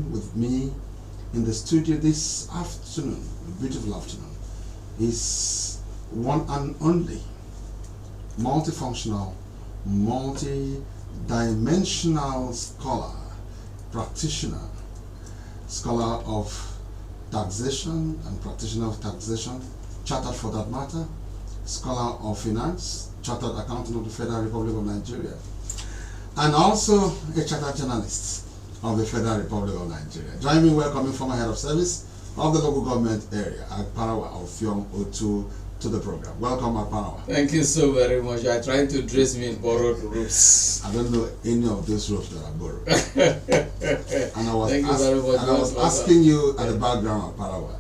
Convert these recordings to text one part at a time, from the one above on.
With me in the studio this afternoon, a beautiful afternoon, is one and only multifunctional, multi-dimensional scholar, practitioner, scholar of taxation and practitioner of taxation, chartered for that matter, scholar of finance, chartered accountant of the Federal Republic of Nigeria, and also a chartered journalist of the Federal Republic of Nigeria. Join me in welcoming former head of service of the local government area, Akwa of Fiong Otu, to the program. Welcome, Akwa. Thank you so very much. You are trying to dress me in borrowed robes. I don't know any of those robes that are borrowed. And I was, asking you at the background of Parawa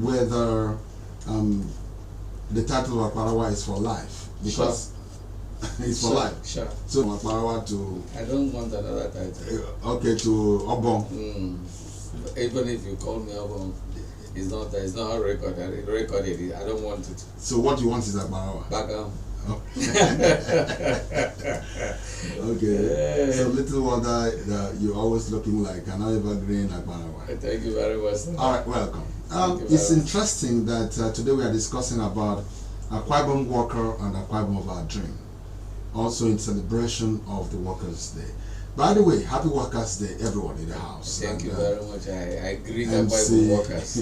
whether the title of Parawa is for life, because it's for life. Sure. So Parawa to... I don't want another title. Okay, to Ibom. Even if you call me Ibom, it's not recorded. Recorded. I don't want it. So what you want is Parawa? Background. Oh. Okay. So little wonder that you're always looking like an evergreen Parawa. Thank you very much. All right, welcome. It's interesting that today we are discussing about Akwa Ibom worker and Akwa Ibom of our dream, also in celebration of the Workers' Day. By the way, happy Workers' Day, everyone in the house. Thank you very much. I greet Akwa Ibom workers.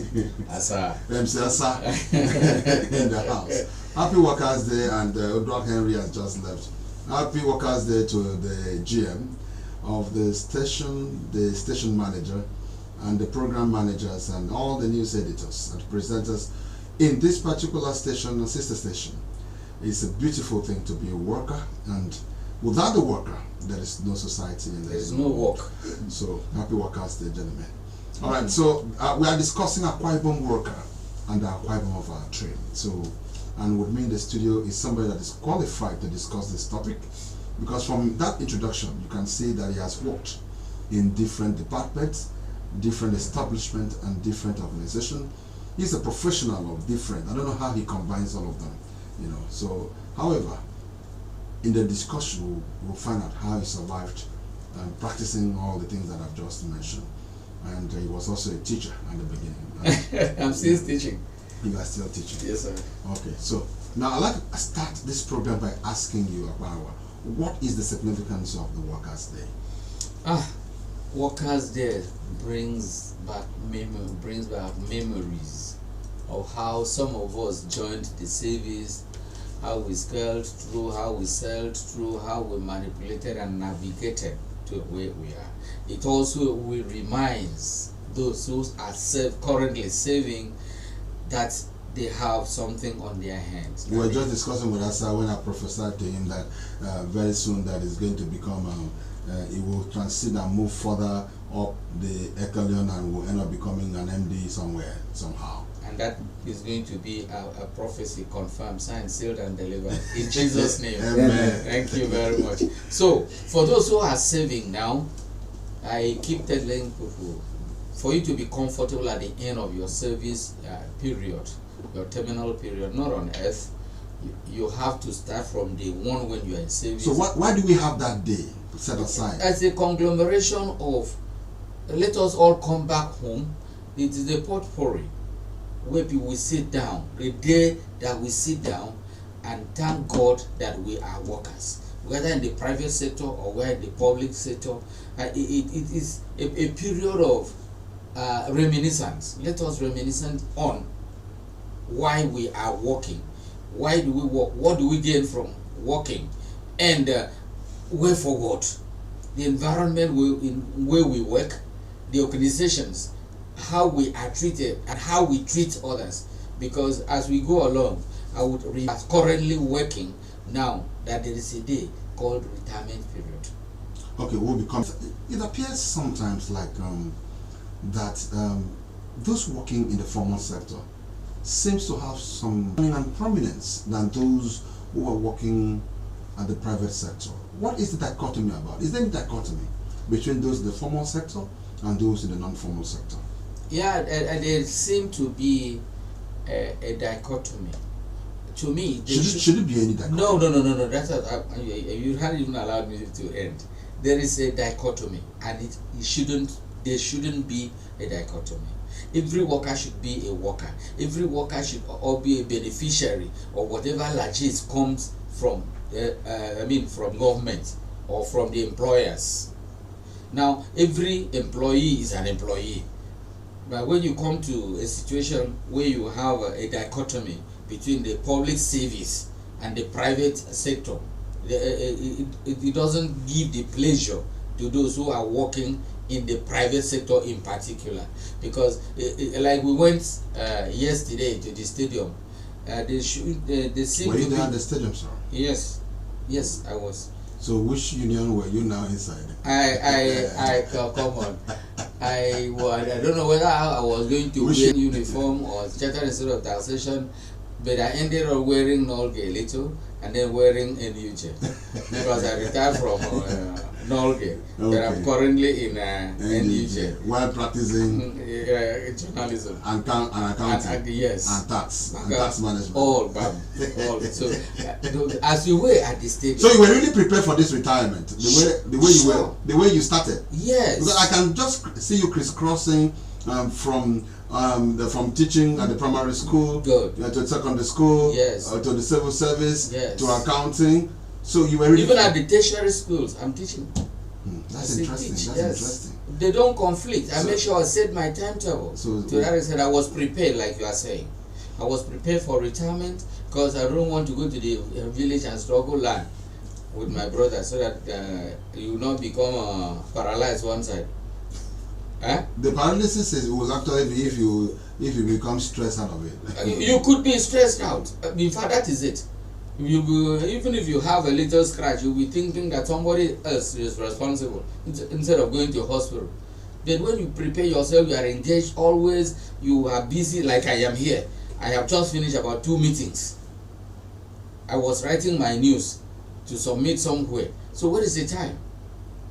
Asa. MC Asa in the house. Happy Workers' Day, and Odrak Henry has just left. Happy Workers' Day to the GM of the station manager, and the program managers, and all the news editors and presenters in this particular station, sister station. It's a beautiful thing to be a worker, and without the worker, there is no society and there is no work. So, happy Workers' Day, gentlemen. All right, so we are discussing Akwa Ibom worker and the Akwa Ibom of our train. So, and with me in the studio is somebody that is qualified to discuss this topic, because from that introduction, you can see that he has worked in different departments, different establishments, and different organizations. He's a professional of different. I don't know how he combines all of them, So, however, in the discussion, we'll find out how he survived practicing all the things that I've just mentioned. And he was also a teacher at the beginning. I'm still teaching. You are still teaching? Yes, sir. Okay, so now I'd like to start this program by asking you, Akwa, what is the significance of the Workers' Day? Workers' Day brings back memories of how some of us joined the service, how we scaled through, how we sailed through, how we manipulated and navigated to where we are. It also reminds those who are currently saving that they have something on their hands. We were just discussing with Asa when I prophesied to him that very soon that is going to become, it will transit and move further up the echelon and will end up becoming an MD somewhere, somehow. And that is going to be a prophecy confirmed, signed, sealed, and delivered. In Jesus' name. Amen. Thank you very much. So, for those who are saving now, I keep telling people, for you to be comfortable at the end of your service period, your terminal period, not on earth, you have to start from day one when you are in service. So why do we have that day set aside? As a conglomeration of, let us all come back home. It is a potpourri where people will sit down, the day that we sit down and thank God that we are workers, whether in the private sector or whether in the public sector. It is a period of reminiscence. Let us reminisce on why we are working. Why do we work? What do we gain from working? And way forward. The environment where we work, the organizations, how we are treated and how we treat others. Because as we go along, I would currently working now that there is a day called retirement period. Okay, it appears sometimes like that those working in the formal sector seems to have some prominence than those who are working at the private sector. What is the dichotomy about? Is there any dichotomy between those in the formal sector and those in the non-formal sector? Yeah, there seem to be a dichotomy. To me, should it be any dichotomy? No. That's you haven't even allowed me to end. There is a dichotomy, and it shouldn't There shouldn't be a dichotomy. Every worker should be a worker. Every worker should all be a beneficiary of whatever largesse comes from from government or from the employers. Now, every employee is an employee. But when you come to a situation where you have a dichotomy between the public service and the private sector, it doesn't give the pleasure to those who are working in the private sector in particular. Because like we went yesterday to the stadium, they seem Were you to there be, at the stadium, sir? yes, I was. So which union were you now inside? I come on. I don't know whether I was going to wear uniform or Chartered Institute of Taxation, but I ended up wearing Nolge a little and then wearing NUJ because I retired from Nolge, but I'm currently in NUJ. While practicing journalism and accounting and yes, and tax management. all. So as you were at the stadium, so you were really prepared for this retirement, the way you started. Yes, because I can just see you crisscrossing from teaching at the primary school to the secondary school, yes, to the civil service, yes, to accounting. So you were really even at the tertiary schools. I'm teaching. That's interesting. Interesting. They don't conflict. I make sure I set my timetable. So to that extent, I was prepared, like you are saying. I was prepared for retirement because I don't want to go to the village and struggle land with my brother, so that you will not become paralyzed one side. The paralysis will actually be if you become stressed out of it. You could be stressed out. In fact, that is it. Even if you have a little scratch, you'll be thinking that somebody else is responsible instead of going to hospital. But when you prepare yourself, you are engaged always, you are busy like I am here. I have just finished about 2 meetings. I was writing my news to submit somewhere. So what is the time?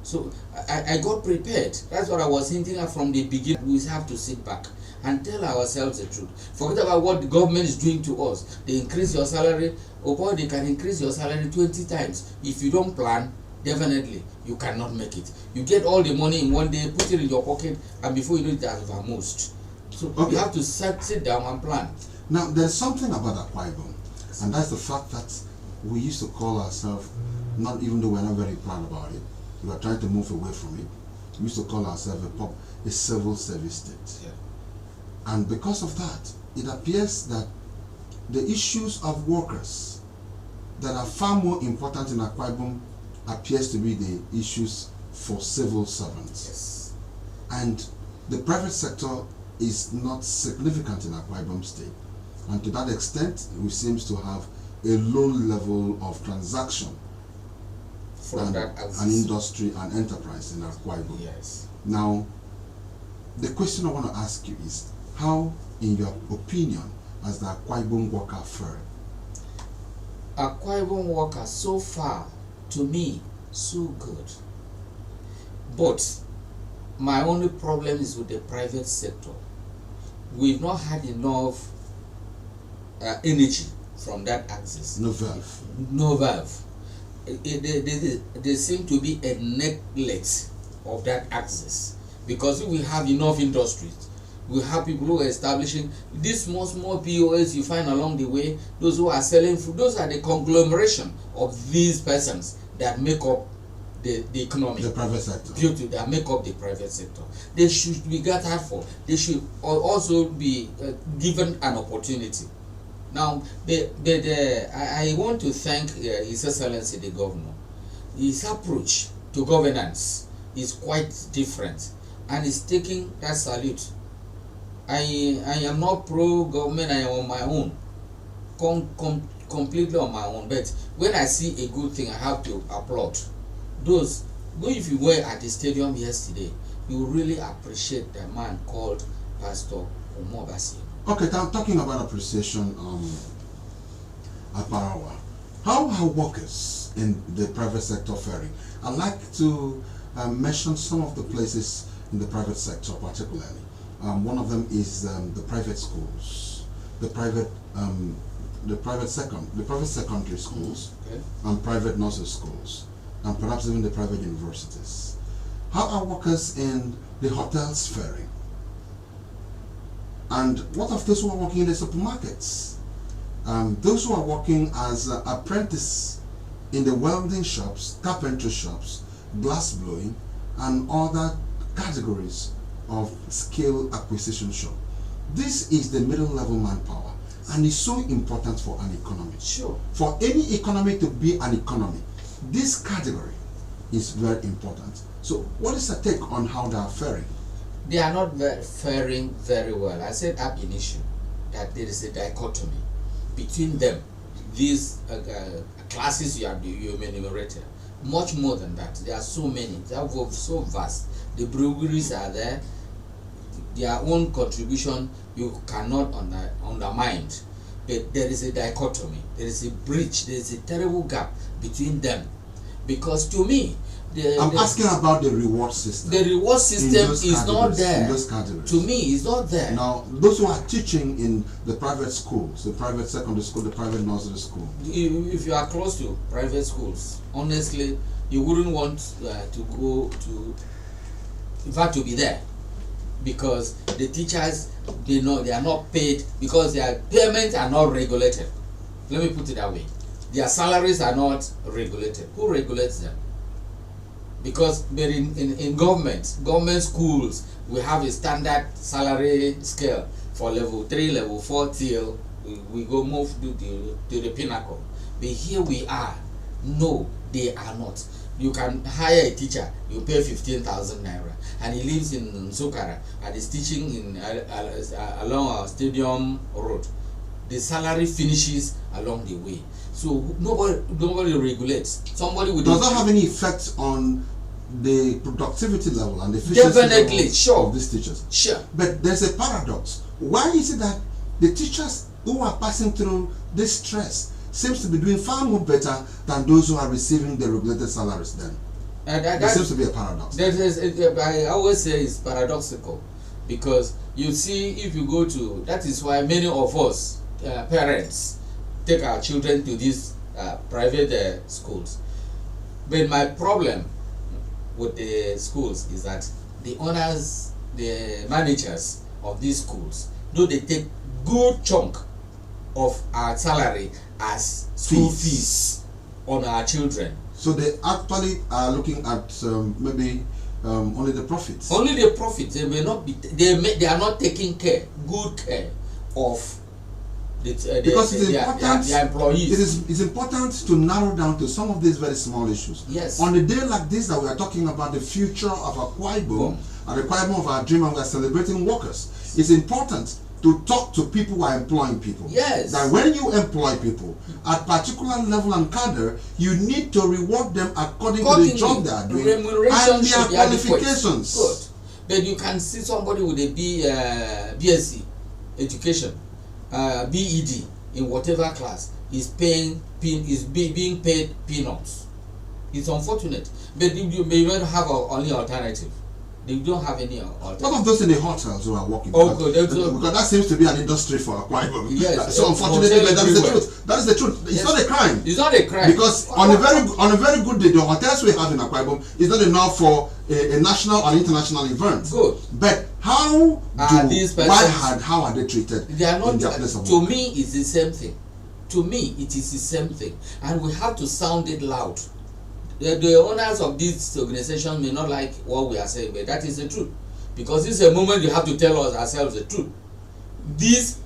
So I got prepared. That's what I was hinting at from the beginning. We have to sit back and tell ourselves the truth. Forget about what the government is doing to us. They increase your salary. Oh boy, they can increase your salary 20 times. If you don't plan, definitely you cannot make it. You get all the money in one day, put it in your pocket, and before you know it, has vamoosed. So you have to sit down and plan. Now, there's something about Akwa Ibom, and that's the fact that we used to call ourselves, not even though we're not very proud about it, we are trying to move away from it. We used to call ourselves a civil service state. Yeah. And because of that, it appears that the issues of workers that are far more important in Akwa Ibom appears to be the issues for civil servants. Yes. And the private sector is not significant in Akwa Ibom state. And to that extent, we seem to have a low level of transaction from an industry and enterprise in Akwa Ibom. Yes. Now, the question I want to ask you is, how, in your opinion, has the Akwa Ibom worker fared? Akwa Ibom worker, so far, to me, so good. But my only problem is with the private sector. We've not had enough energy from that axis. No valve. No valve. There seem to be a neglect of that axis, because if we have enough industries, we have people who are establishing these small POS you find along the way, those who are selling food, those are the conglomeration of these persons that make up the economy. The private sector. That make up the private sector. They should be gathered for. They should also be given an opportunity. Now, I want to thank His Excellency the Governor. His approach to governance is quite different, and he's taking that salute. I am not pro-government, I am on my own, completely on my own, but when I see a good thing, I have to applaud. If you were at the stadium yesterday, you will really appreciate the man called Pastor Omobasi. Okay, talking about appreciation at Parawa, how are workers in the private sector faring? I'd like to mention some of the places in the private sector particularly. One of them is the private schools, the private secondary schools, okay, and private nursery schools, and perhaps even the private universities. How are workers in the hotels faring? And what of those who are working in the supermarkets? Those who are working as apprentices in the welding shops, carpentry shops, glass blowing, and other categories of skill acquisition shop. This is the middle level manpower, and it's so important for an economy. Sure. For any economy to be an economy, this category is very important. So what is your take on how they are faring? They are not faring very well. I said ab initio that there is a dichotomy between them. These classes you enumerated, much more than that. There are so many. They are so vast. The breweries are there. Their own contribution you cannot undermine. But there is a dichotomy. There is a breach. There is a terrible gap between them. Because to me, I'm asking about the reward system. The reward system is not there. In those categories. To me, it's not there. Now, those who are teaching in the private schools, the private secondary school, the private nursery school. If you are close to private schools, honestly, you wouldn't want to go to, in fact, to be there. Because the teachers, they are not paid, because their payments are not regulated. Let me put it that way. Their salaries are not regulated. Who regulates them? Because in government schools, we have a standard salary scale for level 3, level 4 till we go move to the pinnacle. But here we are. No, they are not. You can hire a teacher, you pay 15,000 naira, and he lives in Nsukara and is teaching in along our stadium road. The salary finishes along the way. So nobody regulates. Somebody would. Does that have any effect on the productivity level and the efficiency level of these teachers? Sure. But there's a paradox. Why is it that the teachers who are passing through this stress seems to be doing far more better than those who are receiving the regulated salaries then? There seems to be a paradox. I always say it's paradoxical, because you see, if you go to, that is why many of us parents take our children to these private schools. But my problem with the schools is that the owners, the managers of these schools, though they take good chunk of our salary as school fees on our children. So they actually are looking at maybe only the profits. Only the profits. They may not be. They are not taking good care of because it's important. Their employees. It's important to narrow down to some of these very small issues. Yes. On a day like this, that we are talking about the future of Akwa Ibom and the Akwa Ibom of our dream, and we are celebrating workers. It's important to talk to people who are employing people. Yes. That when you employ people at particular level and cadre, you need to reward them according to the job they are doing and their qualifications. Good. But you can see somebody with a BSc education, BEd in whatever class is being paid peanuts. It's unfortunate, but you may not have only alternative. They don't have any alternative. What of those in the hotels who are working? Oh, good. Because that seems to be an industry for Akwa Ibom. Yes. So unfortunately, that is the truth. That is the truth. It's not a crime. It's not a crime. Because on a very good day, the hotels we have in Akwa Ibom is not enough for a national and international event. Good. But how are they treated? They are not. In their place of to work? me, it's the same thing. To me, it is the same thing, and we have to sound it loud. The owners of this organization may not like what we are saying, but that is the truth. Because this is a moment you have to tell us ourselves the truth. This,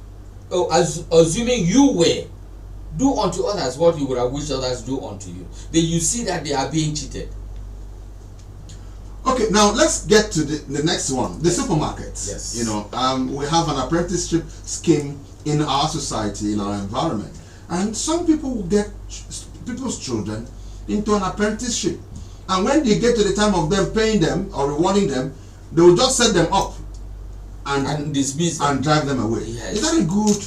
assuming you were, do unto others what you would have wished others do unto you. But you see that they are being cheated. Okay, now let's get to the next one, the supermarkets. Yes. You know, we have an apprenticeship scheme in our society, in our environment. And some people will get people's children into an apprenticeship, and when they get to the time of them paying them or rewarding them, they will just set them up and dismiss them and drive them away. Yes. Is that a good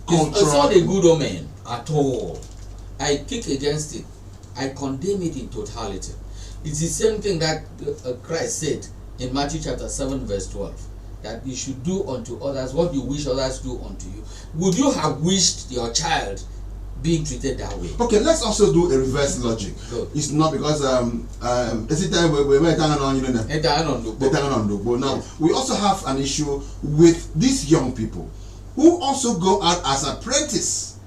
culture? It's not a good omen at all. I kick against it. I condemn it in totality. It's the same thing that Christ said in Matthew chapter 7 verse 12, that you should do unto others what you wish others do unto you. Would you have wished your child being treated that way. Okay, let's also do a reverse logic. Good. It's not because every time we now we also have an issue with these young people who also go out as apprentices,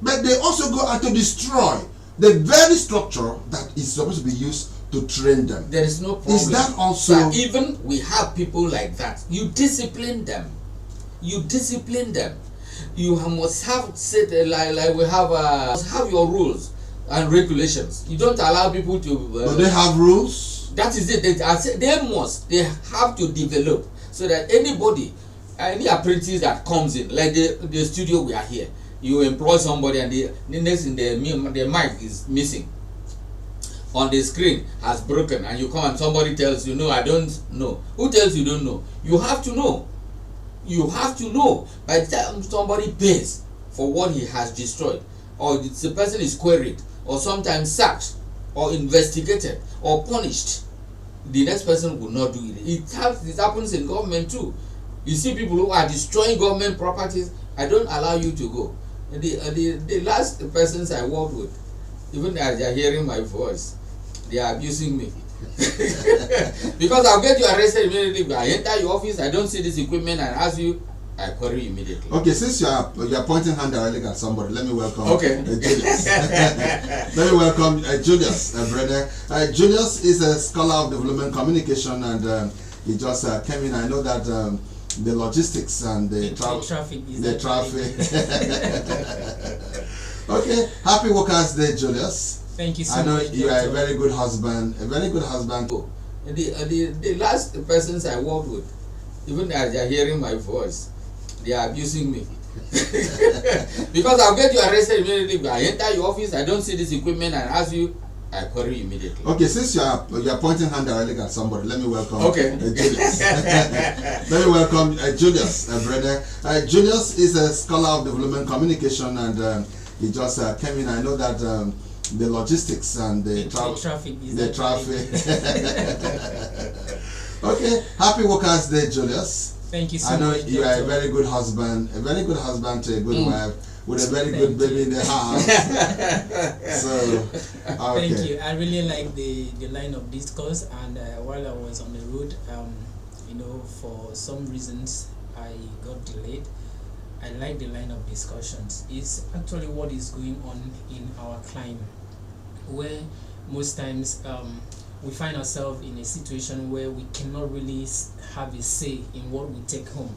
but they also go out to destroy the very structure that is supposed to be used to train them. There is no problem. Is that also that even we have people like that? You discipline them. You discipline them. You must have said like we have must have your rules and regulations. You don't allow people to. Do they have rules? That is it. They have to develop so that anybody, any apprentice that comes in, like the studio we are here, you employ somebody and the next in the mic is missing. On the screen has broken and you come and somebody tells you, no, I don't know. Who tells you don't know? You have to know. You have to know. By the time somebody pays for what he has destroyed, or the person is queried, or sometimes sacked, or investigated, or punished, the next person will not do it. It happens in government too. You see people who are destroying government properties. I don't allow you to go. The last persons I worked with, even as they are hearing my voice, they are abusing me. Because I'll get you arrested immediately. I enter your office, I don't see this equipment and ask you, I query you immediately. Okay, since you are pointing hand directly at somebody, let me welcome Julius. Let me welcome Julius, brother. Julius is a scholar of development communication, and he just came in. I know that the logistics and the traffic. Okay, happy Workers' Day, Julius. Thank you so much. I know much, you are a very good husband. The last persons I worked with, even as they are hearing my voice, they are abusing me. Because I'll get you arrested immediately. I enter your office, I don't see this equipment and ask you, I query you immediately. Okay, since you are pointing hand directly at somebody, let me welcome Julius. Let me welcome Julius, brother. Julius is a scholar of development communication, and he just came in. I know that the logistics and the traffic. Okay, happy Workers' Day, Julius. Thank you so much. I know you are a very good husband to a good wife with a very good baby in the house. So, okay. Thank you. I really like the line of discourse, and while I was on the road, for some reasons I got delayed. I like the line of discussions. It's actually what is going on in our climate, where most times we find ourselves in a situation where we cannot really have a say in what we take home.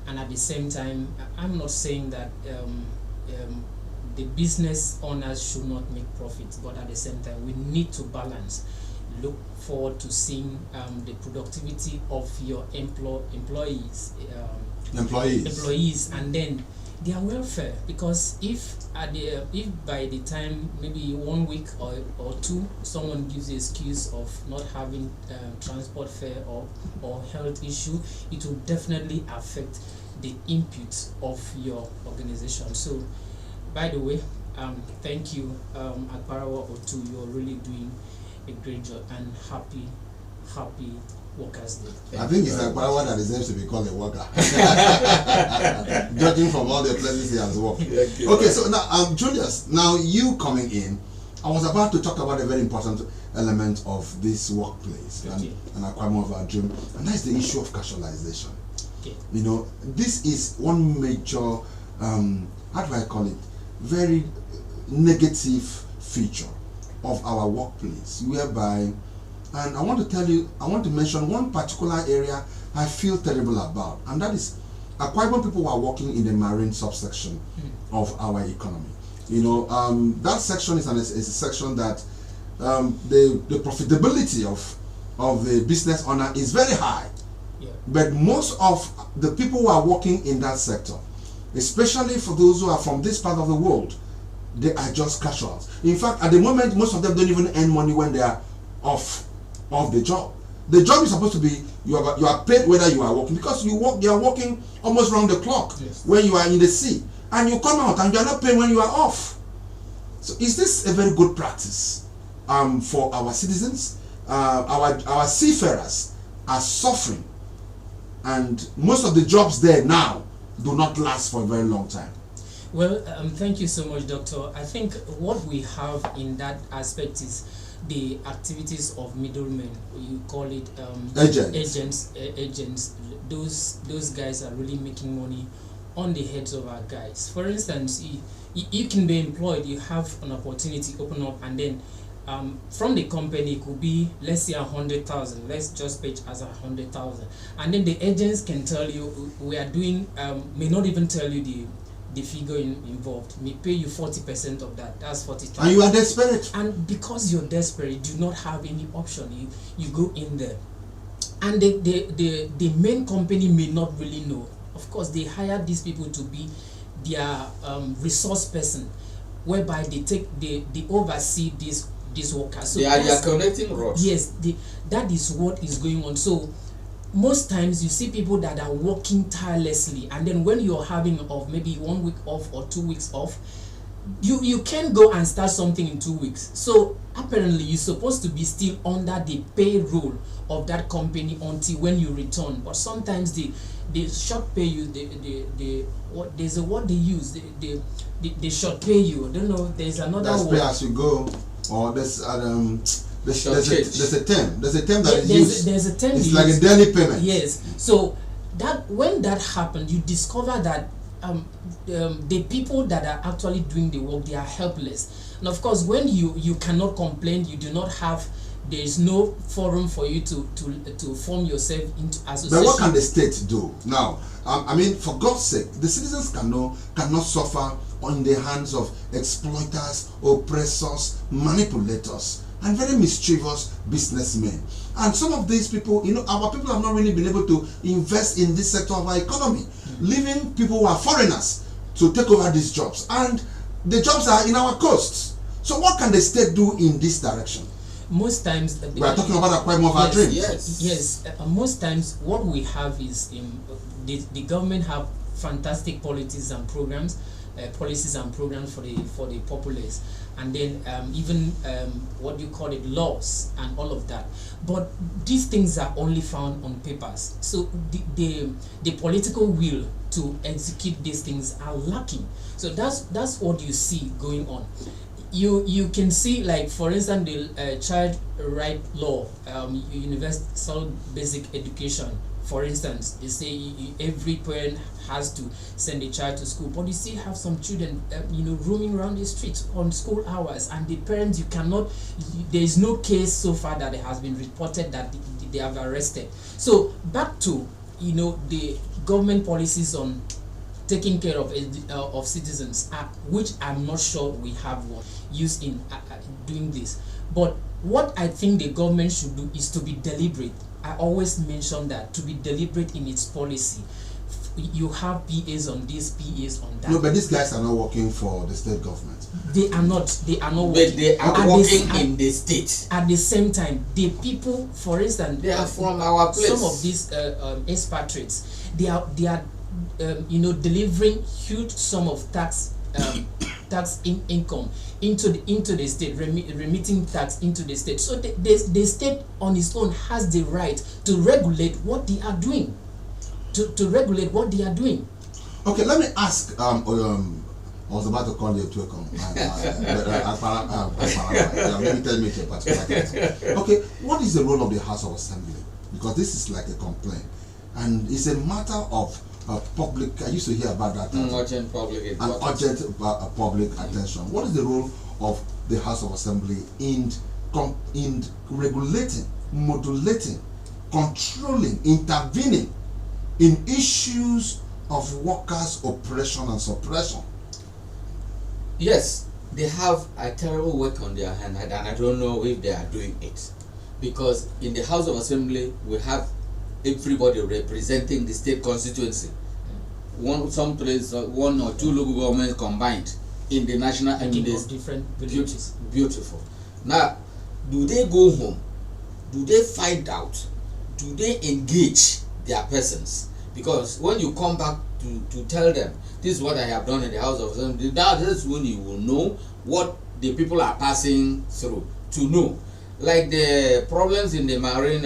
And at the same time, I'm not saying that the business owners should not make profits, but at the same time, we need to balance. Look forward to seeing the productivity of your employees, and then their welfare. Because if by the time maybe 1 week or two, someone gives the excuse of not having transport fare or health issue, it will definitely affect the input of your organization. So, by the way, thank you, Akwa O2. You're really doing a great job, and happy Workers' Day. I think it's Akwa that deserves to be called a worker, judging from all the places he has worked. Okay, so now, Julius, now you coming in, I was about to talk about a very important element of this workplace and Akwa of our dream, and that's the issue of casualization. Okay. This is one major, how do I call it, very negative feature of our workplace, whereby, and I want to mention one particular area I feel terrible about, and that is Akwa Ibom people who are working in the marine subsection of our economy. That section is a section that the profitability of the business owner is very high. Yeah. But most of the people who are working in that sector, especially for those who are from this part of the world, they are just casuals. In fact, at the moment, most of them don't even earn money when they are off the job. The job is supposed to be you are paid whether you are working, because you are working almost round the clock. Yes. When you are in the sea, and you come out and you are not paid when you are off. So is this a very good practice for our citizens? Our seafarers are suffering, and most of the jobs there now do not last for a very long time. Well, thank you so much, Doctor. I think what we have in that aspect is the activities of middlemen. You call it agents. Those guys are really making money on the heads of our guys. For instance, you can be employed, you have an opportunity open up, and then from the company it could be, let's say 100,000. Let's just pitch as 100,000, and then the agents can tell you we are doing may not even tell you the figure involved, may pay you 40% of that. That's 40,000. And you are desperate. And because you're desperate, you do not have any option. You go in there, and the main company may not really know. Of course, they hire these people to be their resource person, whereby they oversee these workers. So they are connecting rods. Yes, that is what is going on. So most times you see people that are working tirelessly, and then when you're having off, maybe 1 week off or 2 weeks off, you can go and start something in 2 weeks. So apparently you're supposed to be still under the payroll of that company until when you return. But sometimes they short pay you. There's a word they use. They short pay you. I don't know. There's another That's word. pay as you go, or there's a term that is used. There's a term. It's like a daily payment. Yes. So that when that happened, you discover that the people that are actually doing the work, they are helpless. And of course, when you cannot complain, you do not have. There is no forum for you to form yourself into association. But what can the state do now? I mean, for God's sake, the citizens cannot suffer in the hands of exploiters, oppressors, manipulators, and very mischievous businessmen. And some of these people, our people have not really been able to invest in this sector of our economy, leaving people who are foreigners to take over these jobs. And the jobs are in our coasts. So what can the state do in this direction? Most times we are talking about a of our dreams. Yes. Most times what we have is the government have fantastic policies and programs for the populace, and then even what you call it, laws and all of that. But these things are only found on papers. So the political will to execute these things are lacking. So that's what you see going on. You can see, like, for instance, the child right law, universal basic education. For instance, they say every parent has to send a child to school, but you still have some children, roaming around the streets on school hours, and the parents, there is no case so far that it has been reported that they have arrested. So back to the government policies on taking care of citizens, which I'm not sure we have one used in doing this. But what I think the government should do is to be deliberate. I always mention that, to be deliberate in its policy. You have PAs on this, PAs on that. No, but these guys are not working for the state government. They are not working. But they are working in the state. At the same time, the people, for instance, they are from our place. Some of these expatriates, they are delivering huge sum of tax income into the state, remitting tax into the state. So the state on its own has the right to regulate what they are doing. To regulate what they are doing. Okay, let me ask. I was about to call you to come. Maybe tell me to a particular case. Okay, what is the role of the House of Assembly? Because this is like a complaint, and it's a matter of public. I used to hear about that. Urgent public public attention. What is the role of the House of Assembly in regulating, modulating, controlling, intervening in issues of workers' oppression and suppression? Yes, they have a terrible work on their hand, and I don't know if they are doing it, because in the House of Assembly we have everybody representing the state constituency. Some place, one or two local governments combined in the national and in the different villages. Beautiful. Now, do they go home? Do they find out? Do they engage their persons? Because when you come back to tell them, this is what I have done in the House of Assembly, that is when you will know what the people are passing through. To know, like the problems in the marine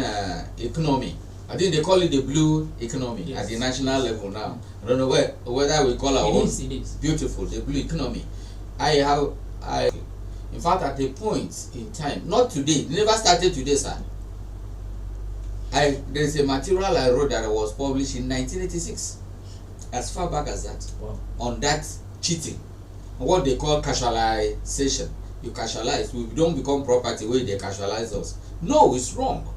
economy, I think they call it the blue economy at the national level now. I don't know whether we call our own. It is Beautiful, the blue economy. In fact, at a point in time, not today, it never started today, sir. There's a material I wrote that was published in 1986, as far back as that. Wow. On that cheating, what they call casualization. You casualize, we don't become property where they casualize us. No, it's wrong.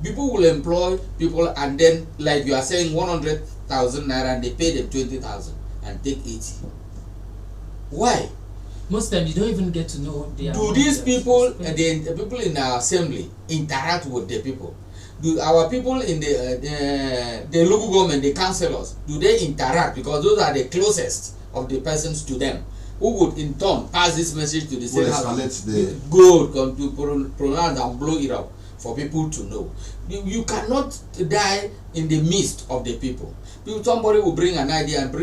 People will employ people, and then, like you are saying, 100,000 naira, and they pay them 20,000 and take 80. Why? Most times you don't even get to know their. Do these people, the people in our assembly, interact with the people? Do our people in the local government, the councillors, do they interact? Because those are the closest of the persons to them, who would in turn pass this message to the state house. Good, come to pronounce and blow it up for people to know. You cannot die in the midst of the people. Somebody will bring an idea and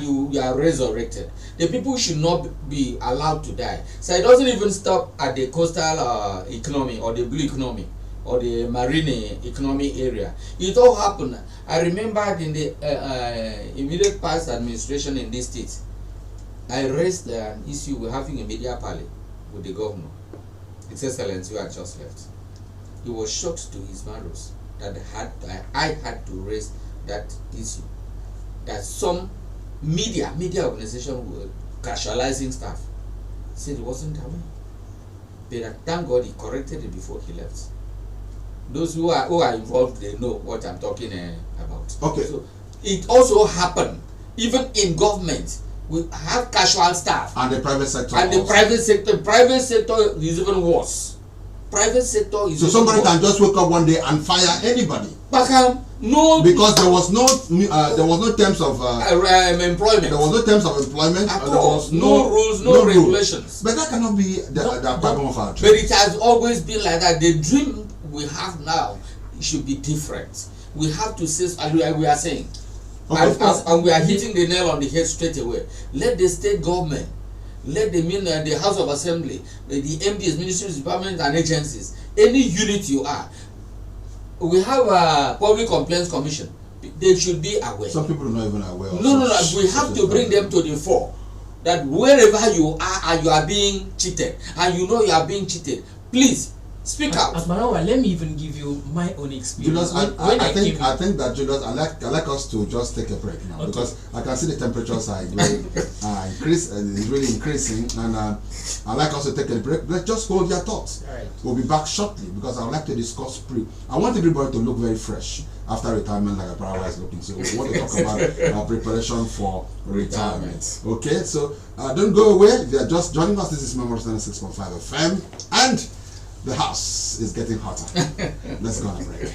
you are resurrected. The people should not be allowed to die. So it doesn't even stop at the coastal economy or the blue economy or the marine economy area. It all happened. I remember in the immediate past administration in this state, I raised an issue with having a media parley with the governor. His Excellency, who had just left. He was shocked to his marrows that I had to raise that issue. That some media organization were casualizing staff. He said he wasn't aware. But thank God he corrected it before he left. Those who are involved, they know what I'm talking about. Okay. So it also happened even in government. We have casual staff. And the private sector. And the private sector is even worse. Private sector is. So somebody can just wake up one day and fire anybody. But no. Because there was no terms of employment. There was no terms of employment. At There all. was No rules, no regulations. But that cannot be the problem of our But dream. it has always been like that. The dream we have now should be different. We have to say, we are saying, and we are hitting the nail on the head straight away. Let the state government, let the House of Assembly, the MPs, ministries, departments, and agencies, any unit you are. We have a public complaints commission. They should be aware. Some people are not even aware. No. We have to bring them to the fore. That wherever you are and you are being cheated, and you know you are being cheated, please speak out. Admirawa, let me even give you my own experience. Julius, I think that Julius, I like us to just take a break now, because I can see the temperatures are really is really increasing, and I like us to take a break. Let's just hold your thoughts. All right. We'll be back shortly, because I would like to discuss I want everybody to look very fresh after retirement, like Akwa is looking. So we want to talk about our preparation for retirement. Okay, so don't go away. If you are just joining us, this is Memories 96.5 FM, and the house is getting hotter. Let's go on a break.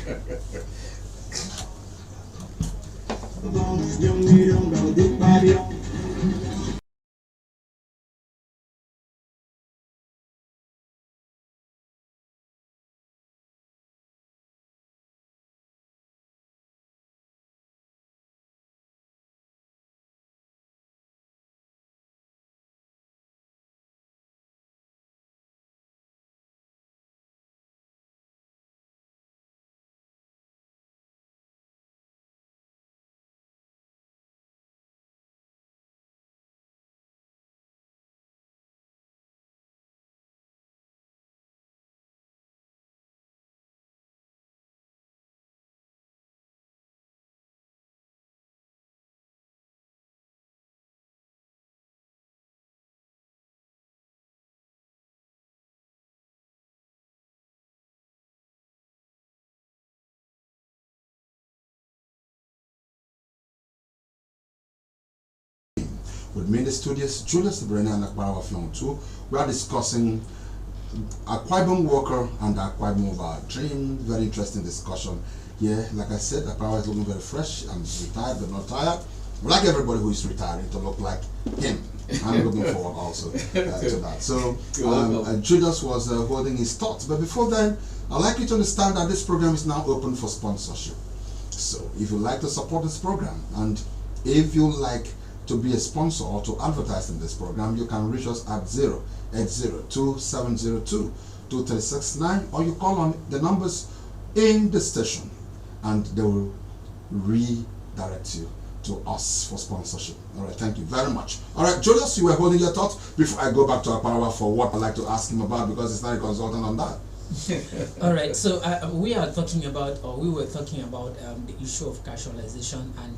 With me in the studios, Julius Brenner and Akwa Fion 2. We are discussing Ibom worker and Akwa dream. Very interesting discussion here. Like I said, Akwa is looking very fresh and retired but not tired. Like everybody who is retiring to look like him. I'm looking forward also to that. So Julius was holding his thoughts. But before then, I'd like you to understand that this program is now open for sponsorship. So if you'd like to support this program, and if you like to be a sponsor or to advertise in this program, you can reach us at 08027022369, or you call on the numbers in the station. and they will redirect you to us for sponsorship. All right, thank you very much. All right, Julius, you were holding your thought before I go back to Akwa for what I'd like to ask him about, because he's not a consultant on that. All right, so we were talking about the issue of casualization and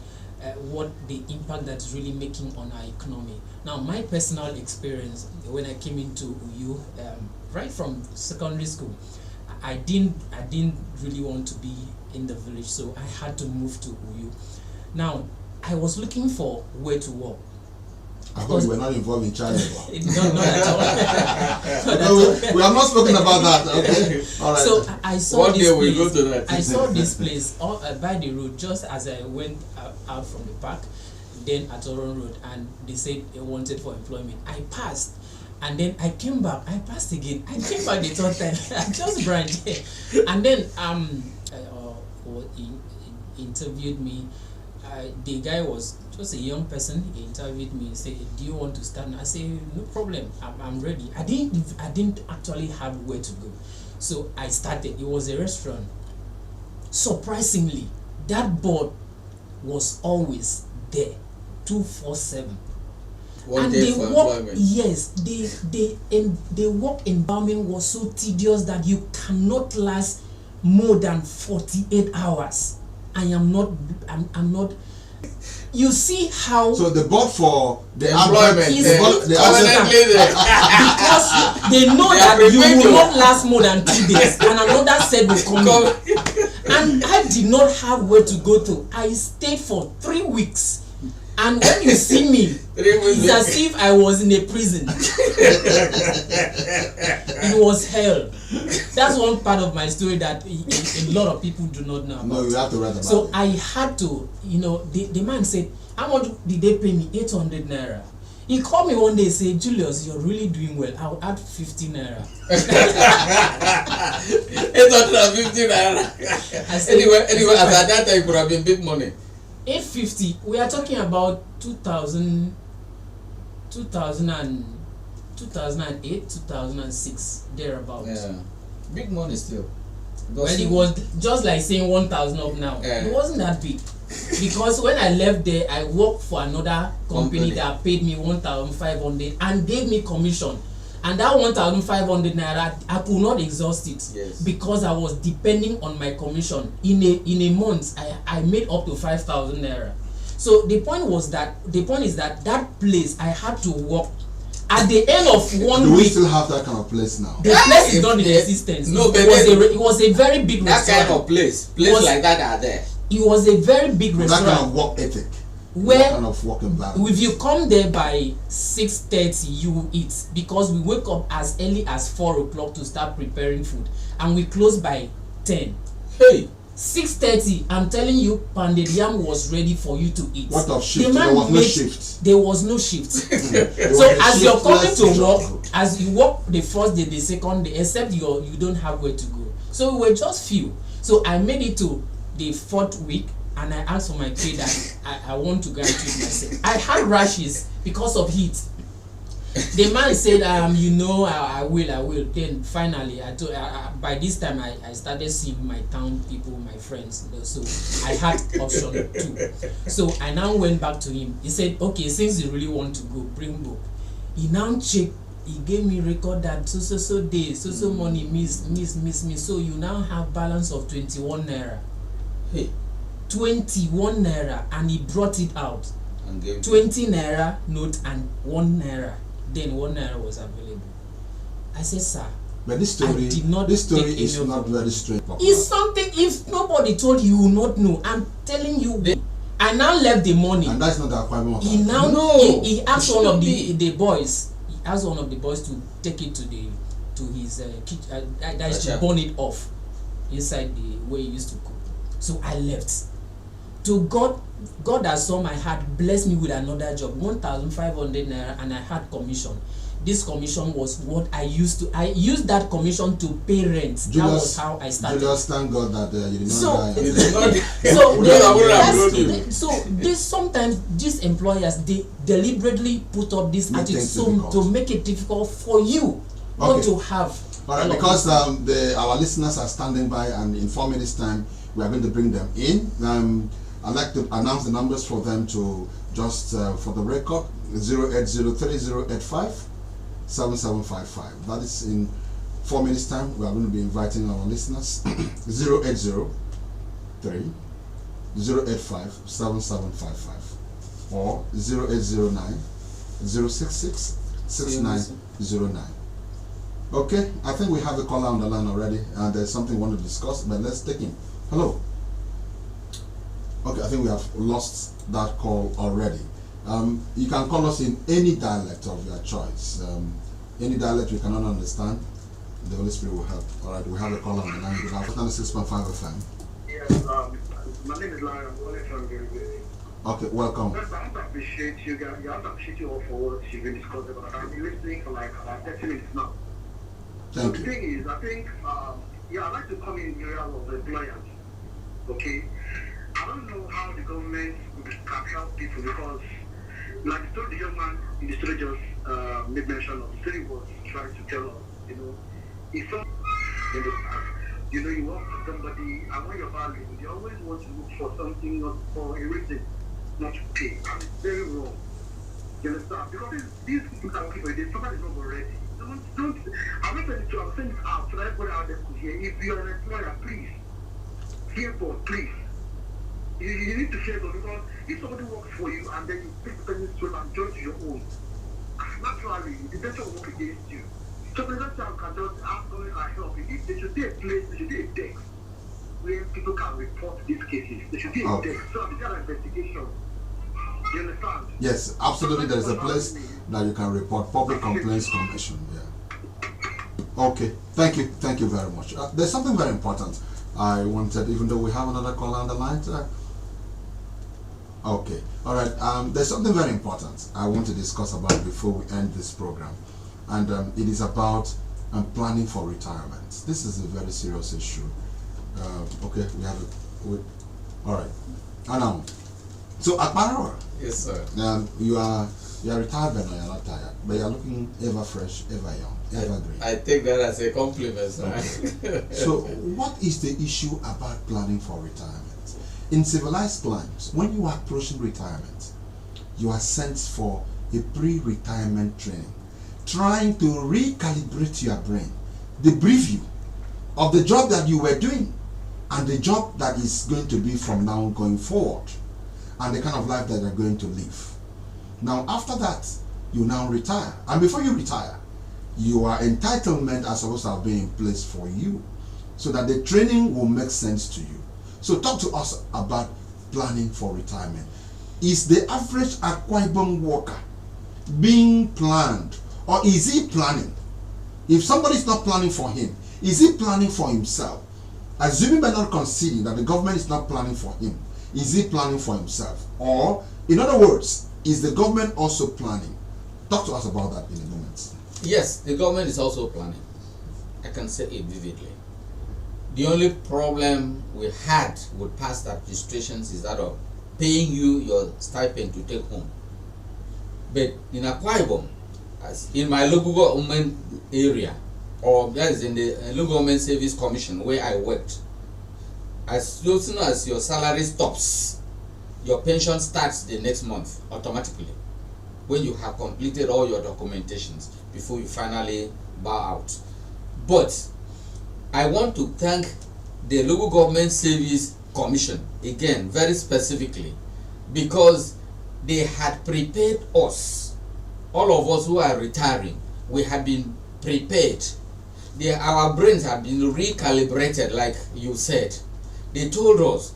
what the impact that's really making on our economy. Now, my personal experience when I came into UU, right from secondary school, I didn't really want to be in the village, so I had to move to UU. Now, I was looking for where to work. I thought you were not involved in child labor. Not at all. We have not spoken about that. Okay. All right. So I saw One this day place. we'll go to that. I saw this place by the road just as I went out from the park, then at Oron Road, and they said they wanted for employment. I passed, and then I came back. I passed again. I came back the third time. I just branched, and then he interviewed me. The guy was just a young person. He interviewed me. He said, "Do you want to start?" I said, "No problem. I'm ready." I didn't actually have where to go, so I started. It was a restaurant. Surprisingly, that board was always there, 247. One And day the for work, employment. yes, the work environment was so tedious that you cannot last more than 48 hours. I'm not. You see how? So the board for the employment is permanently there. because they know They that are you prepared will to- not last more than 2 days, and another set will come in. And I did not have where to go to. I stayed for 3 weeks, and when you see me, it's as if I was in a prison. It was hell. That's one part of my story that a lot of people do not know about. No, you have to write about So it. I had to, the man said, "How much did they pay me?" 800 naira. He called me one day and said, "Julius, you're really doing well. I'll add 50 naira." 850 naira. I said, Anyway, as at that time, it could have been big money. 850. We are talking about 2008, 2006, thereabouts. Yeah, big money still. Well, it was just like saying 1,000 up now. Yeah. It wasn't that big. Because when I left there, I worked for another company that paid me 1,500 and gave me commission. And that 1,500 naira, I could not exhaust it. Yes. Because I was depending on my commission. In a month, I made up to 5,000 naira. So the point is that place I had to work. At the end of 1 Do we week, still have that kind of place now? the place is not in existence. No, but it was a very big that restaurant. kind of place like that are there. It was a very big That restaurant. kind of work ethic. Where what kind of work environment? if you come there by 6:30, you will eat, because we wake up as early as 4 o'clock to start preparing food, and we close by 10. Hey, 6:30, I'm telling you, pounded yam was ready for you to eat. What of shift? The There man was no made- shift. There was no shift. There So was a as you're coming shiftless to work, job. as you work the first day, the second day, except you don't have where to go. So we were just few. So I made it to the 4th week, and I asked for my pay that I want to go and treat myself. I had rashes because of heat. The man said, I will. Then finally, by this time, I started seeing my town people, my friends. So I had option 2. So I now went back to him. He said, "Okay, since you really want to go, bring book." He now checked. He gave me record that so days, so money miss. So you now have balance of 21 naira. hey, 21 naira, and he brought it out. and gave 20 naira note and 1 naira. Then 1 naira was available. I said, "Sir, But this story did not is take any not of it. very strange. it's something, if nobody told you, you will not know. I'm telling you." I now left the money. And that's not the requirement. He now No, he asked it one of shouldn't the boys. He asked one of the boys to take it to his kitchen. That is to Gotcha. burn it off inside the way he used to cook. So I left. To God that saw my heart blessed me with another job, 1,500 naira, and I had commission. This commission was what I used that commission to pay rent. That was how I started. Julius, thank God that you did not So, die. this sometimes these employers, they deliberately put up this Make attitude things so difficult. to make it difficult for you not Okay. to have. All right, all of because this. our listeners are standing by and informing this time, We are going to bring them in. I'd like to announce the numbers for them to just for the record: 08030857755. That is in 4 minutes time. We are going to be inviting our listeners. 08030857755 or 0809-066-6909. Okay, I think we have a caller on the line already, and there's something we want to discuss, but let's take him. Hello. Okay, I think we have lost that call already. You can call us in any dialect of your choice. Any dialect we cannot understand, the Holy Spirit will help. All right, we have a caller on the line. We have 96.5 FM. Yes, my name is Larry. I'm calling from Gary. Okay, welcome. First, I want to appreciate you guys. I want to appreciate you all for what you've been discussing about. I've been listening for like about 30 minutes now. Thank The you. thing is, I think, I'd like to come in the area of employers. Okay? I don't know how the government can help people because, like the story the young man in the story just made mention of, the story was trying to tell us, if you work for somebody, and when you're valued, they always want to look for something, not for a reason, not to pay. And it's very wrong. You understand? Because these people can keep it, somebody's not already. I'm not saying to, I'm saying it out so that everybody out there could hear. If you're an employer, please, fear God, please. You need to fear God because if somebody works for you and then you take the person's soul and join to your own, naturally, the person will work against you. So the next time can just ask God and help. There should be a place, there should be a desk where people can report these cases. There should be a desk. So after that investigation, you understand? Yes, absolutely. There is a place that you can report. Public Complaints Commission. Yeah. Okay. Thank you. Thank you very much. There's something very important I wanted, even though we have another caller on the line. Okay. All right. There's something very important I want to discuss about before we end this program, and it is about planning for retirement. This is a very serious issue. Okay. We have it. All right. And now, so Akwa. Yes, sir. You are retired, but no, you're not tired. But you're looking ever fresh, ever young, ever green. I take that as a compliment, sir. Okay. So, what is the issue about planning for retirement? In civilized climes, when you are approaching retirement, you are sent for a pre-retirement training, trying to recalibrate your brain, debrief you of the job that you were doing and the job that is going to be from now going forward, and the kind of life that you're going to live. Now, after that, you now retire. And before you retire, your entitlement are supposed to have been in place for you so that the training will make sense to you. So talk to us about planning for retirement. Is the average Akwa Ibom worker being planned, or is he planning? If somebody is not planning for him, is he planning for himself? Assuming by not conceding that the government is not planning for him, is he planning for himself? Or, in other words, is the government also planning? Talk to us about that in a moment. Yes, the government is also planning. I can say it vividly. The only problem we had with past administrations is that of paying you your stipend to take home. But in Akwa Ibom, as in my local government area, or that is in the local government service commission where I worked, as soon as your salary stops, your pension starts the next month automatically when you have completed all your documentations before you finally bow out. But I want to thank the local government service commission again very specifically, because they had prepared us, all of us who are retiring. We had been prepared. Our brains have been recalibrated, like you said. They told us,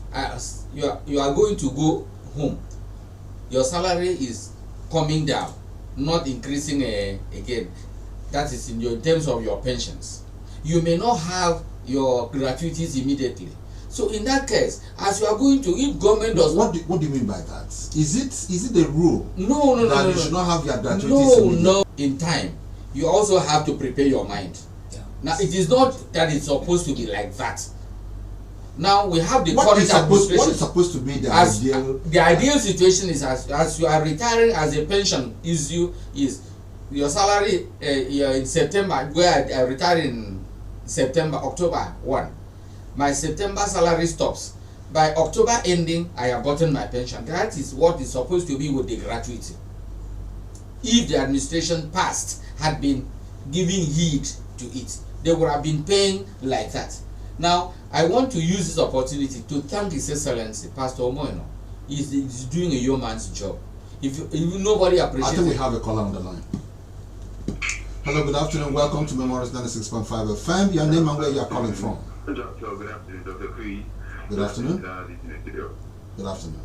you are going to go home. Your salary is coming down, not increasing again. That is in terms of your pensions. You may not have your gratuities immediately. So in that case, as you are going to, if government does what do you mean by that? Is it the rule? No, you should not have your gratuities immediately? No. In time, you also have to prepare your mind. Yeah. Now it is not that it's supposed to be like that. Now we have the current administration. What is supposed to be the ideal? The ideal situation is as you are retiring as a pension issue is your salary in September, where I retire in September, October 1. my September salary stops. By October ending, I have gotten my pension. That is what is supposed to be with the gratuity. If the administration past had been giving heed to it, they would have been paying like that. Now, I want to use this opportunity to thank His Excellency, Pastor Omoino. He's doing a yeoman's job. If nobody appreciates I think we have a caller on the line. Hello, good afternoon. Welcome to Memories 96.5 FM. Your name and where you are calling from? Good afternoon, Dr. Cree. Good afternoon. Good afternoon.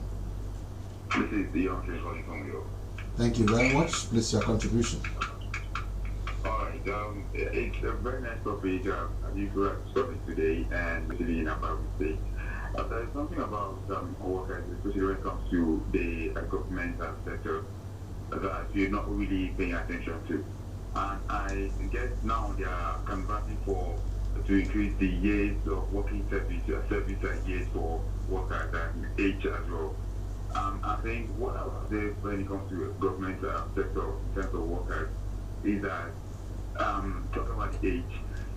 This is the young man calling from you. Thank you very much. Please, your contribution. Alright, it's a very nice topic. You were talking today and especially in Akwa State. There is something about workers, especially when it comes to the government sector, that you're not really paying attention to. And I guess now they are converting to increase the years of working service and years for workers and age as well. I think what I would say when it comes to government sector in terms of workers is that talking about age,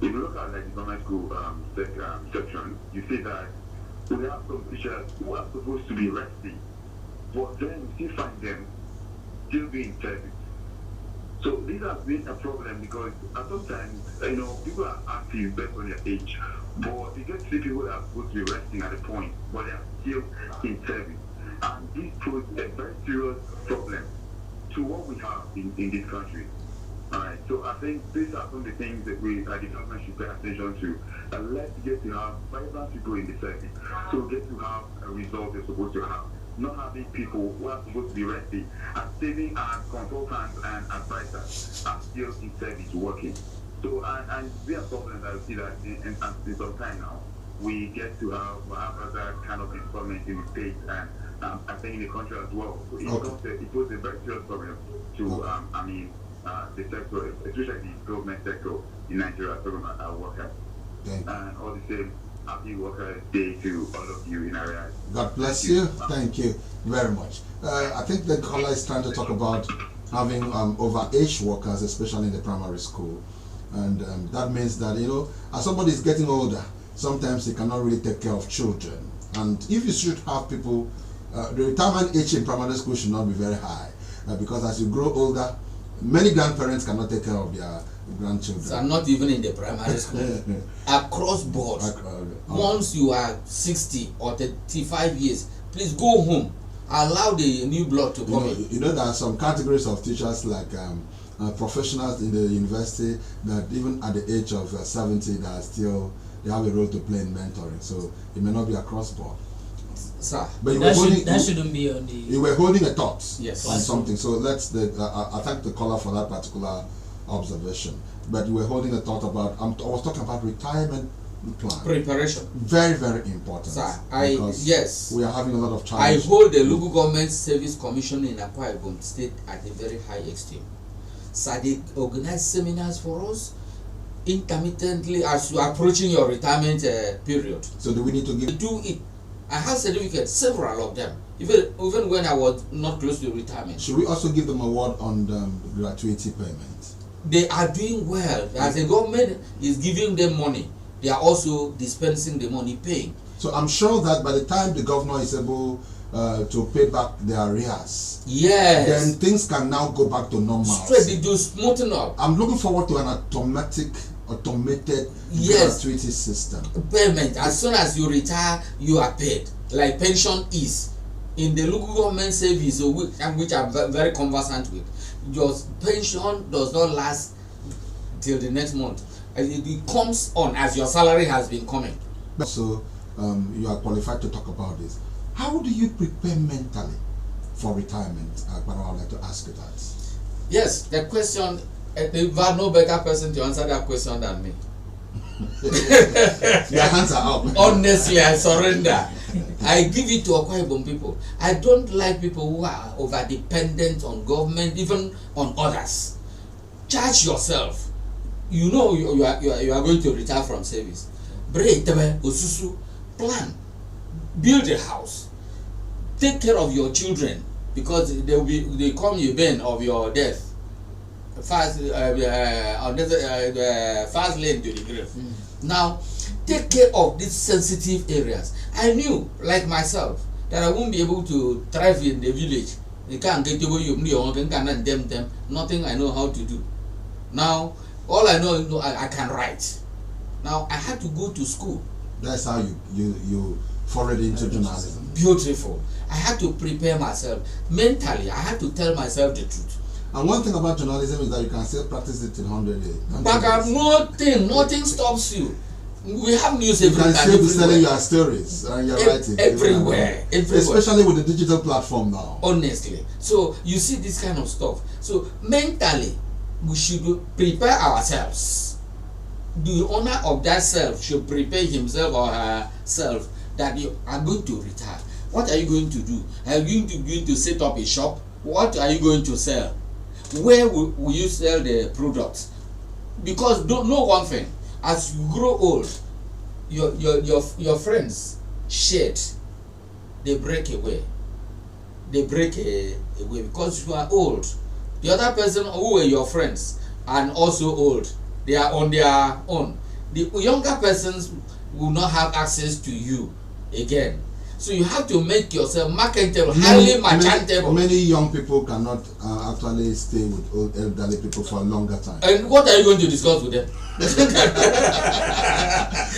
if you look at like the government school section, you see that we have some teachers who are supposed to be resting, but then we still find them still being service. So this has been a problem because sometimes, people are active based on their age, but you get to see people that are supposed to be resting at a point, but they are still in service. And this poses a very serious problem to what we have in this country. Alright, so I think these are some of the things that we, the government should pay attention to. And let's get to have vibrant people in the service. So get to have a result they're supposed to have. Not having people who are supposed to be resting and saving our consultants and advisors are still in service working. So, and we have problems that we see that in some time now, we get to have other kind of employment in the states and I think in the country as well. So it was a very serious problem to, the sector, especially the government sector in Nigeria, talking about our workers. And all the same, happy Workers' Day to all of you in area. God bless you. Thank you very much. I think the caller is trying to talk about having overage workers, especially in the primary school. And that means that, as somebody is getting older, sometimes they cannot really take care of children. And if you should have people, the retirement age in primary school should not be very high. Because as you grow older, many grandparents cannot take care of their grandchildren. So not even in the primary school. Across board. Once you are 60 or 35 years, please go home. Allow the new blood to come in. There are some categories of teachers like professionals in the university that even at the age of 70, they have a role to play in mentoring. So it may not be across board. Sir, but that shouldn't be on the. You were holding a thought on something. So I thank the caller for that particular observation. But you were holding a thought about. I was talking about retirement plan preparation. Very, very important. Sir, yes. We are having a lot of challenges. I hold the Local Government Service Commission in Akwa Ibom State at a very high esteem. Sir, they organize seminars for us intermittently as you are approaching your retirement period. So do we need to do it? I have certificates, several of them, even when I was not close to retirement. Should we also give them award on the gratuity payment? They are doing well. As the government is giving them money, they are also dispensing the money, paying. So I'm sure that by the time the governor is able to pay back their arrears, then things can now go back to normal. Straight, they do smoothing up. I'm looking forward to an automated gratuity system. Payment. As soon as you retire, you are paid. Like pension is. In the local government service, which I'm very conversant with, your pension does not last till the next month. It comes on as your salary has been coming. So you are qualified to talk about this. How do you prepare mentally for retirement? But I would like to ask you that. Yes, the question, there are no better person to answer that question than me. Your hands are up. Honestly, I surrender. I give it to Akwa Ibom people. I don't like people who are over dependent on government, even on others. Charge yourself. You know you are going to retire from service. Plan. Build a house. Take care of your children because they come you bane of your death. Fast lane to the grave. Now, take care of these sensitive areas. I knew, like myself, that I won't be able to thrive in the village. They can't get over you, can them. Nothing I know how to do. Now, all I know, I can write. Now, I had to go to school. That's how you forward into journalism. Beautiful. I had to prepare myself. Mentally, I had to tell myself the truth. And one thing about journalism is that you can still practice it till 100 years. But nothing stops you. We have news you can still be everywhere. selling your stories and your writing. Everywhere. Especially with the digital platform now. Honestly. So, you see this kind of stuff. So, mentally, we should prepare ourselves. The owner of that self should prepare himself or herself that you are going to retire. What are you going to do? Are you going to set up a shop? What are you going to sell? Where will you sell the products? Because don't know one thing, as you grow old, your friends shed, they break away. They break away because you are old. The other person who were your friends and also old, they are on their own. The younger persons will not have access to you again. So you have to make yourself marketable, highly merchantable. Many young people cannot actually stay with old elderly people for a longer time. And what are you going to discuss with them?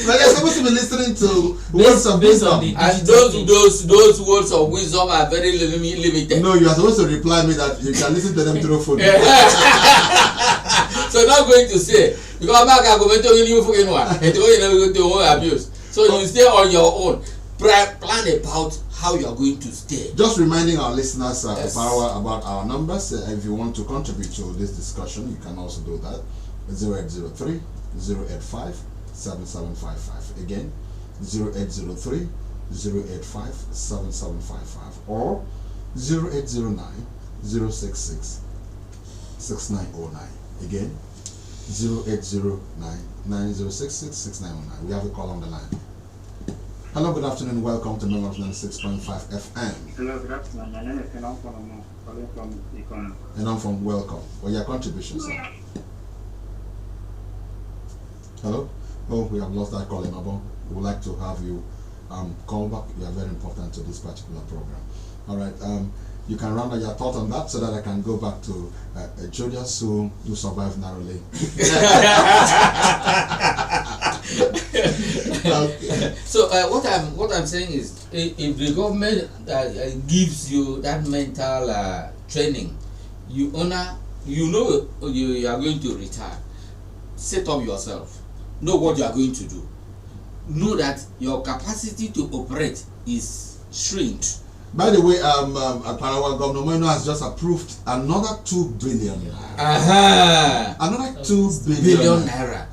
But you're supposed to be listening to words of wisdom. And those words of wisdom are very limited. No, you are supposed to reply me that you can listen to them through phone. So not going to say because back I go to you for anyone. It's going to abuse. So you stay on your own. Plan about how you are going to stay. Just reminding our listeners Yes. about our numbers. If you want to contribute to this discussion, you can also do that. 0803 085 7755. Again, 0803 085 7755 or 0809 066 6909. Again, 0809 9066 6909. We have a call on the line. Hello, good afternoon. Welcome to Melons 96.5 FM. Hello, good afternoon. My name is Kenan from calling from Econ. And I'm from Welcome. Well, your contribution, sir. Hello? Oh, we have lost that call in Ibom. We would like to have you call back. You are very important to this particular program. All right. You can round out your thought on that so that I can go back to Julius who survived narrowly. Okay. So what I'm saying is, if the government gives you that mental training, you know you are going to retire. Set up yourself. Know what you are going to do. Know that your capacity to operate is shrinked. By the way, Akwa Governor Moino has just approved another 2 billion. Another 2 billion naira.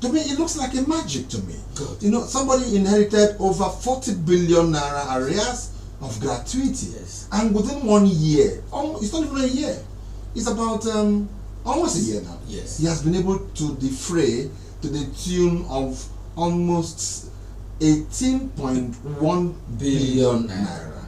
To me, it looks like a magic to me. Good. You know, somebody inherited over 40 billion naira arrears of gratuity. Yes. And within 1 year, it's not even a year, it's about almost a year now. Yes. He has been able to defray to the tune of almost 18.1 billion naira.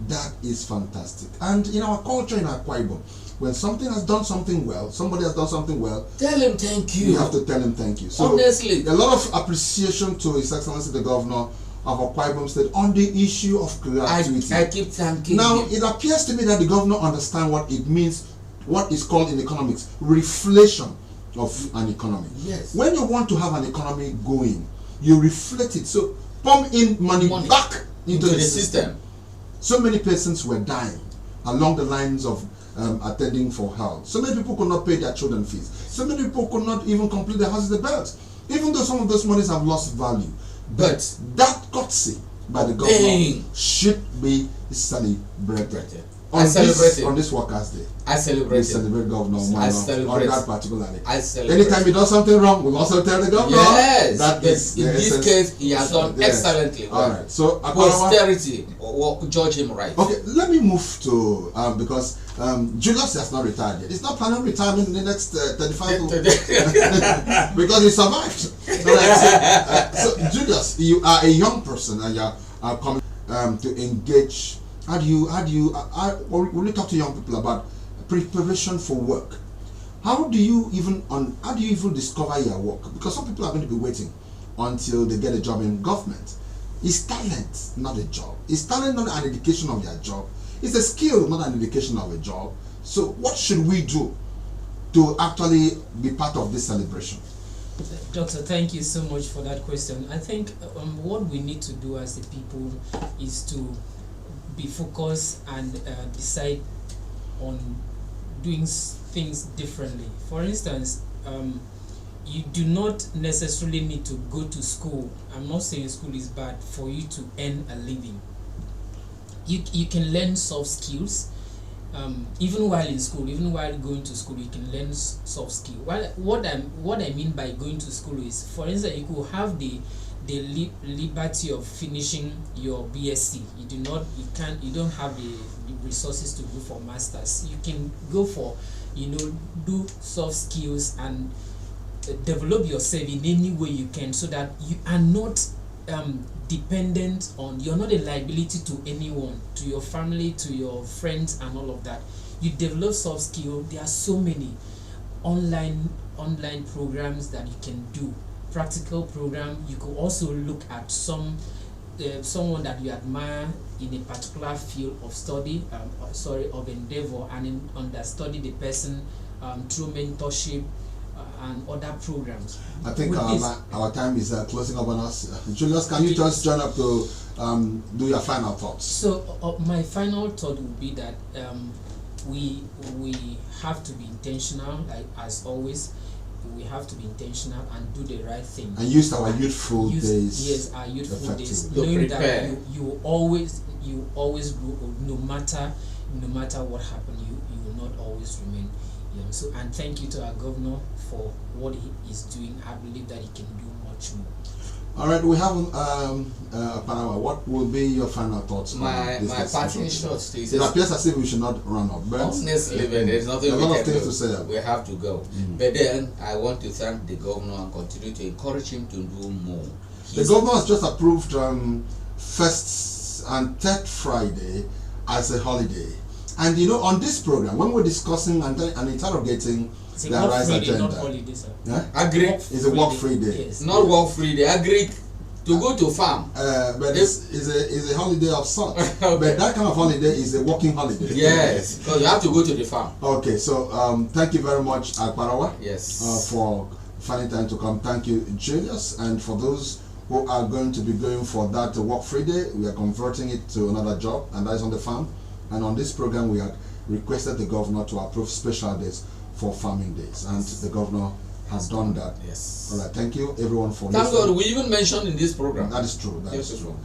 That is fantastic. And in our culture in Akwa Ibom, when something has done something well, somebody has done something well, Tell him thank you. you have to tell him thank you. So honestly, a lot of appreciation to His Excellency the Governor of Akwa Ibom State on the issue of gratuity. I keep thanking Now, him. it appears to me that the governor understands what it means, what is called in economics, reflation of an economy. Yes. When you want to have an economy going, you reflect it. So pump in money back into the system. So many persons were dying along the lines of attending for health. So many people could not pay their children fees. So many people could not even complete their houses they built. Even though some of those monies have lost value. But that courtesy by the government should be celebrated. On this Workers' Day. I celebrate We it. celebrate Governor Moino on that particular day. I celebrate. Anytime he does something wrong, we'll also tell the governor. Yes. That is in this case, he has done Yes. excellently well. All right. So Posterity will judge him right. Okay, let me move to because Julius has not retired yet. He's not planning on retirement in the next 35 because he survived. So Julius, you are a young person and you are coming to engage. How do you when you talk to young people about preparation for work? How do you even discover your work? Because some people are going to be waiting until they get a job in government. It's talent, not a job. It's talent, not an indication of their job. It's a skill, not an indication of a job. So what should we do to actually be part of this celebration? Doctor, thank you so much for that question. I think what we need to do as a people is to be focused and decide on doing things differently. For instance, you do not necessarily need to go to school. I'm not saying school is bad for you to earn a living. You can learn soft skills. Even while in school, even while going to school, you can learn soft skill. What I mean by going to school is, for instance, you could have the liberty of finishing your BSc. You don't have the resources to go for masters. You can go for, do soft skills and develop yourself in any way you can, so that you are not dependent on, you're not a liability to anyone, to your family, to your friends and all of that. You develop soft skill. There are so many online programs that you can do, practical program. You could also look at someone that you admire in a particular field of study, of endeavor, and understudy the person through mentorship and other programs. I think our time is closing up on us. Julius, can you just join up to do your final thoughts? So my final thought would be that we have to be intentional, like as always. We have to be intentional and do the right thing. And use our youthful days. Yes, our youthful days. Knowing that you always grow, no matter what happened, you will not always remain young. So, and thank you to our governor for what he is doing. I believe that he can do much more. All right, we have Panawa. What will be your final thoughts? My parting shots. It appears as if we should not run up, but honestly, there's nothing we can do. To say. We have to go. But then I want to thank the governor and continue to encourage him to do more. The governor has just approved first and third Friday as a holiday, and on this program when we're discussing and interrogating the RISE agenda. Not holiday, sir. Yeah? Agree. It's a work-free day. Yes. Not work-free day. Agree to go to farm. But it's a holiday of sorts. Okay. But that kind of holiday is a working holiday. Yes, because you have to go to the farm. Okay, so thank you very much, Akwa. Yes. For finding time to come. Thank you, Julius, and for those who are going to be going for that work-free day, we are converting it to another job, and that is on the farm. And on this program, we have requested the governor to approve special days for farming days, and the governor has done that. Yes. All right, thank you everyone for listening. listening. Thank God, we even mentioned in this program. That is true. That is true.